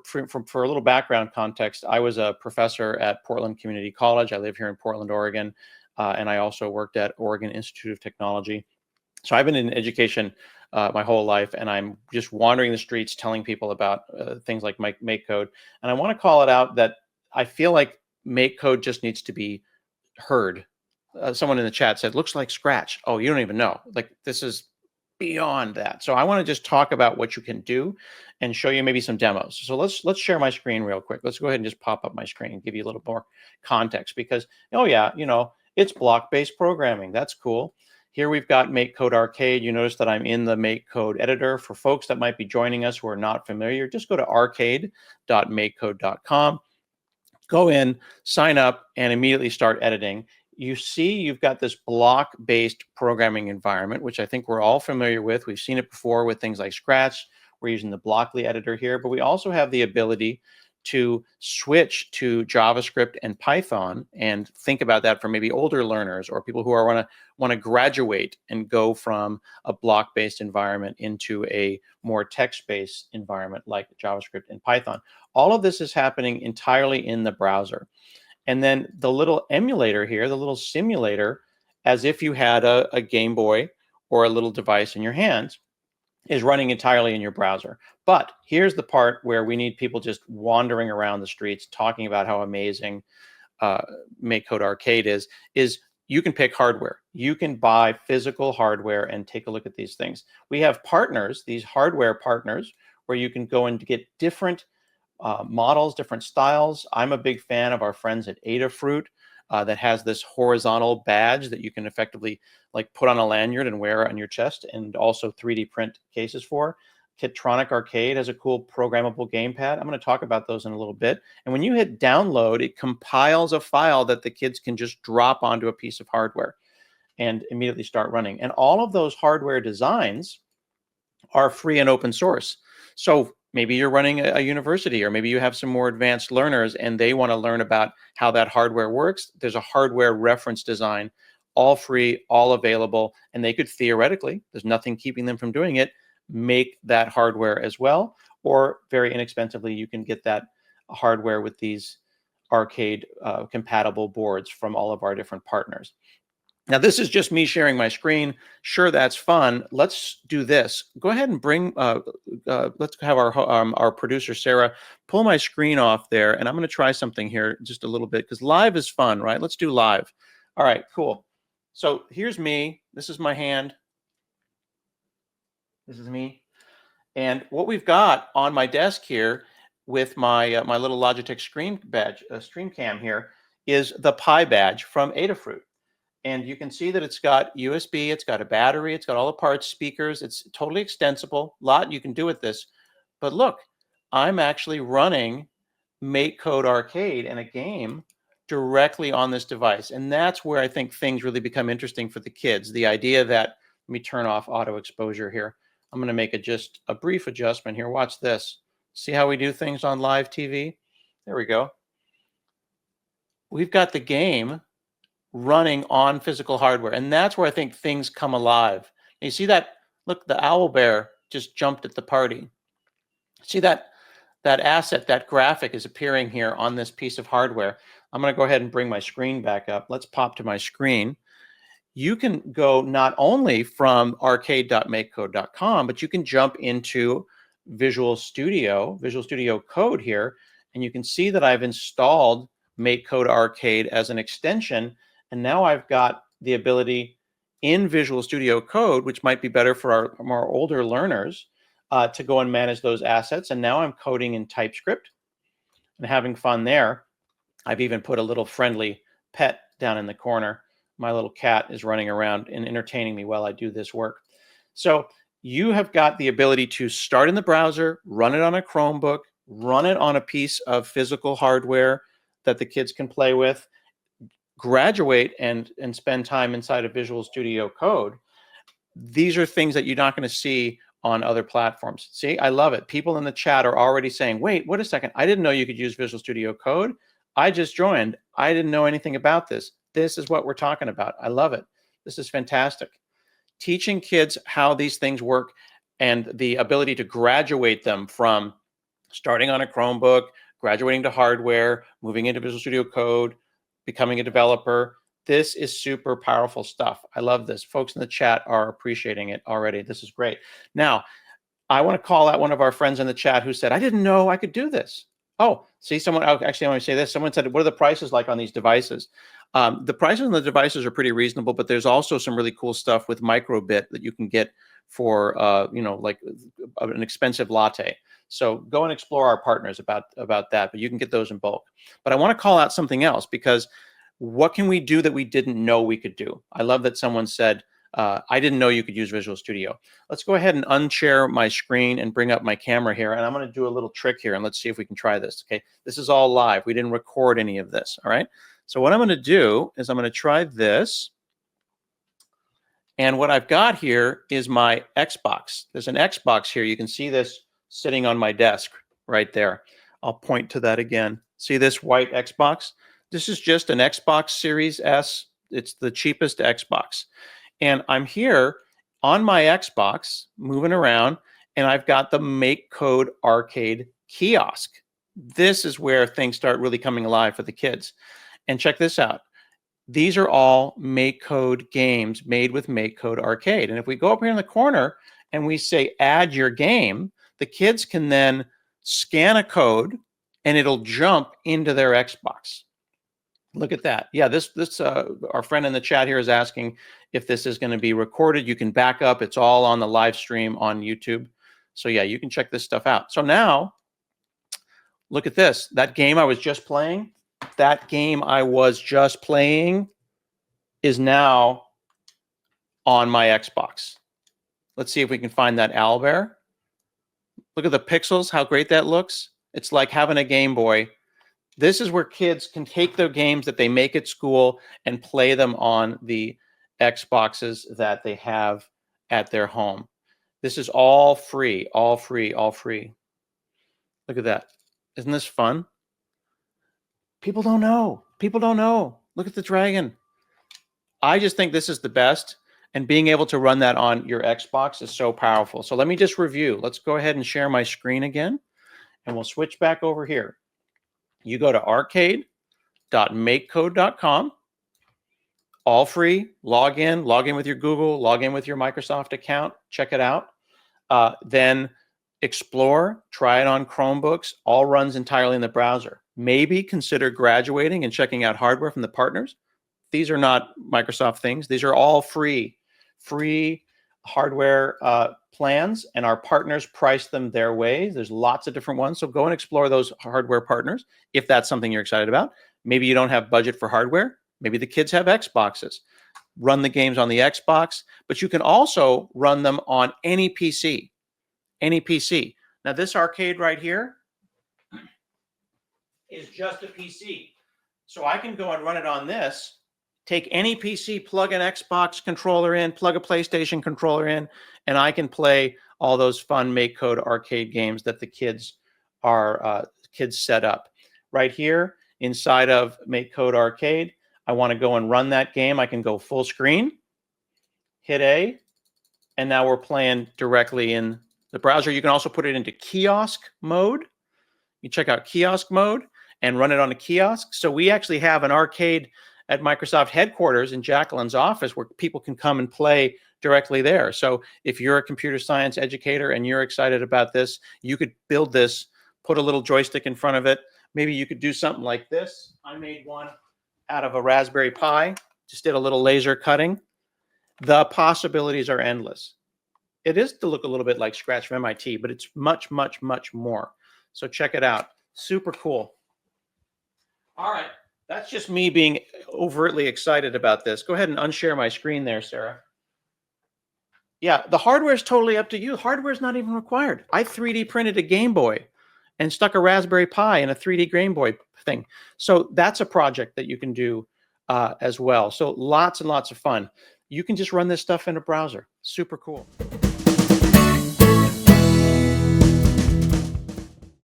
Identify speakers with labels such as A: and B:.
A: for a little background context, I was a professor at Portland Community College. I live here in Portland, Oregon, and I also worked at Oregon Institute of Technology. So I've been in education my whole life, and I'm just wandering the streets telling people about things like MakeCode. And I want to call it out that I feel like MakeCode just needs to be heard. Someone in the chat said, looks like Scratch. Oh, you don't even know. Like, this is beyond that. So I want to just talk about what you can do and show you maybe some demos. So let's share my screen real quick. Let's go ahead and just pop up my screen and give you a little more context, because, oh yeah, it's block-based programming. That's cool. Here we've got MakeCode Arcade. You notice that I'm in the MakeCode editor. For folks that might be joining us who are not familiar, just go to arcade.makecode.com, go in, sign up, and immediately start editing. You see you've got this block-based programming environment, which I think we're all familiar with. We've seen it before with things like Scratch. We're using the Blockly editor here, but we also have the ability to switch to JavaScript and Python and think about that for maybe older learners or people who want to graduate and go from a block-based environment into a more text-based environment like JavaScript and Python. All of this is happening entirely in the browser. And then the little emulator here, the little simulator, as if you had a Game Boy or a little device in your hands, is running entirely in your browser. But here's the part where we need people just wandering around the streets talking about how amazing MakeCode Arcade is you can pick hardware. You can buy physical hardware and take a look at these things. We have partners, these hardware partners, where you can go and get different models, different styles. I'm a big fan of our friends at Adafruit that has this horizontal badge that you can effectively like put on a lanyard and wear on your chest, and also 3D print cases for. Kitronic Arcade has a cool programmable gamepad. I'm going to talk about those in a little bit. And when you hit download, it compiles a file that the kids can just drop onto a piece of hardware and immediately start running. And all of those hardware designs are free and open source. So maybe you're running a university, or maybe you have some more advanced learners and they want to learn about how that hardware works. There's a hardware reference design, all free, all available, and they could theoretically, there's nothing keeping them from doing it, make that hardware as well, or very inexpensively, you can get that hardware with these arcade compatible boards from all of our different partners. Now, this is just me sharing my screen. Sure, that's fun. Let's do this. Go ahead and bring, let's have our producer, Sarah, pull my screen off there. And I'm going to try something here just a little bit, because live is fun, right? Let's do live. All right, cool. So here's me. This is my hand. This is me. And what we've got on my desk here with my my little Logitech screen badge, stream cam here, is the Pi badge from Adafruit. And you can see that it's got USB, it's got a battery, it's got all the parts, speakers, it's totally extensible. A lot you can do with this. But look, I'm actually running MakeCode Arcade and a game directly on this device. And that's where I think things really become interesting for the kids. The idea that, let me turn off auto exposure here. I'm going to make just a brief adjustment here. Watch this. See how we do things on live TV? There we go. We've got the game running on physical hardware. And that's where I think things come alive. And you see that? Look, the owl bear just jumped at the party. See that asset, that graphic is appearing here on this piece of hardware. I'm going to go ahead and bring my screen back up. Let's pop to my screen. You can go not only from arcade.makecode.com, but you can jump into Visual Studio Code here, and you can see that I've installed MakeCode Arcade as an extension, and now I've got the ability in Visual Studio Code, which might be better for our more older learners, to go and manage those assets. And now I'm coding in TypeScript and having fun there. I've even put a little friendly pet down in the corner. My little cat is running around and entertaining me while I do this work. So you have got the ability to start in the browser, run it on a Chromebook, run it on a piece of physical hardware that the kids can play with, graduate and spend time inside of Visual Studio Code. These are things that you're not going to see on other platforms. See, I love it. People in the chat are already saying, wait a second. I didn't know you could use Visual Studio Code. I just joined. I didn't know anything about this. This is what we're talking about. I love it. This is fantastic. Teaching kids how these things work and the ability to graduate them from starting on a Chromebook, graduating to hardware, moving into Visual Studio Code, becoming a developer. This is super powerful stuff. I love this. Folks in the chat are appreciating it already. This is great. Now, I want to call out one of our friends in the chat who said, I didn't know I could do this. Oh, see, someone, actually, I want to say this. Someone said, what are the prices like on these devices? The prices on the devices are pretty reasonable, but there's also some really cool stuff with microbit that you can get for, like an expensive latte. So go and explore our partners about that, but you can get those in bulk. But I want to call out something else, because what can we do that we didn't know we could do? I love that someone said, I didn't know you could use Visual Studio. Let's go ahead and unshare my screen and bring up my camera here. And I'm going to do a little trick here, and let's see if we can try this. Okay, this is all live. We didn't record any of this. All right. So what I'm going to do is I'm going to try this. And what I've got here is my Xbox. There's an Xbox here. You can see this sitting on my desk right there. I'll point to that again. See this white Xbox? This is just an Xbox Series S. It's the cheapest Xbox. And I'm here on my Xbox, moving around, and I've got the MakeCode arcade kiosk. This is where things start really coming alive for the kids. And check this out. These are all MakeCode games made with MakeCode Arcade. And if we go up here in the corner and we say add your game, the kids can then scan a code and it'll jump into their Xbox. Look at that. Yeah, this our friend in the chat here is asking if this is going to be recorded. You can back up. It's all on the live stream on YouTube. So yeah, you can check this stuff out. So now, look at this. That game I was just playing, is now on my Xbox. Let's see if we can find that owlbear. Look at the pixels, how great that looks. It's like having a Game Boy. This is where kids can take their games that they make at school and play them on the Xboxes that they have at their home. This is all free, all free, all free. Look at that. Isn't this fun? People don't know. People don't know. Look at the dragon. I just think this is the best. And being able to run that on your Xbox is so powerful. So let me just review. Let's go ahead and share my screen again. And we'll switch back over here. You go to arcade.makecode.com. All free. Log in with your Google, log in with your Microsoft account. Check it out. Then explore, try it on Chromebooks. All runs entirely in the browser. Maybe consider graduating and checking out hardware from the partners. These are not Microsoft things. These are all free hardware plans, and our partners price them their way. There's lots of different ones. So go and explore those hardware partners if that's something you're excited about. Maybe you don't have budget for hardware. Maybe the kids have Xboxes. Run the games on the Xbox, but you can also run them on any PC. Any PC. Now this arcade right here is just a PC. So I can go and run it on this. Take any PC, plug an Xbox controller in, plug a PlayStation controller in, and I can play all those fun MakeCode arcade games that the kids set up. Right here inside of MakeCode Arcade, I want to go and run that game. I can go full screen, hit A, and now we're playing directly in the browser. You can also put it into kiosk mode. You check out kiosk mode and run it on a kiosk. So we actually have an arcade at Microsoft headquarters in Jacqueline's office where people can come and play directly there. So if you're a computer science educator and you're excited about this, you could build this, put a little joystick in front of it. Maybe you could do something like this. I made one out of a Raspberry Pi, just did a little laser cutting. The possibilities are endless. It is to look a little bit like Scratch from MIT, but it's much, much, much more. So check it out. Super cool. All right. That's just me being overtly excited about this. Go ahead and unshare my screen there, Sarah. Yeah, the hardware is totally up to you. Hardware is not even required. I 3D printed a Game Boy and stuck a Raspberry Pi in a 3D Game Boy thing. So that's a project that you can do as well. So lots and lots of fun. You can just run this stuff in a browser. Super cool.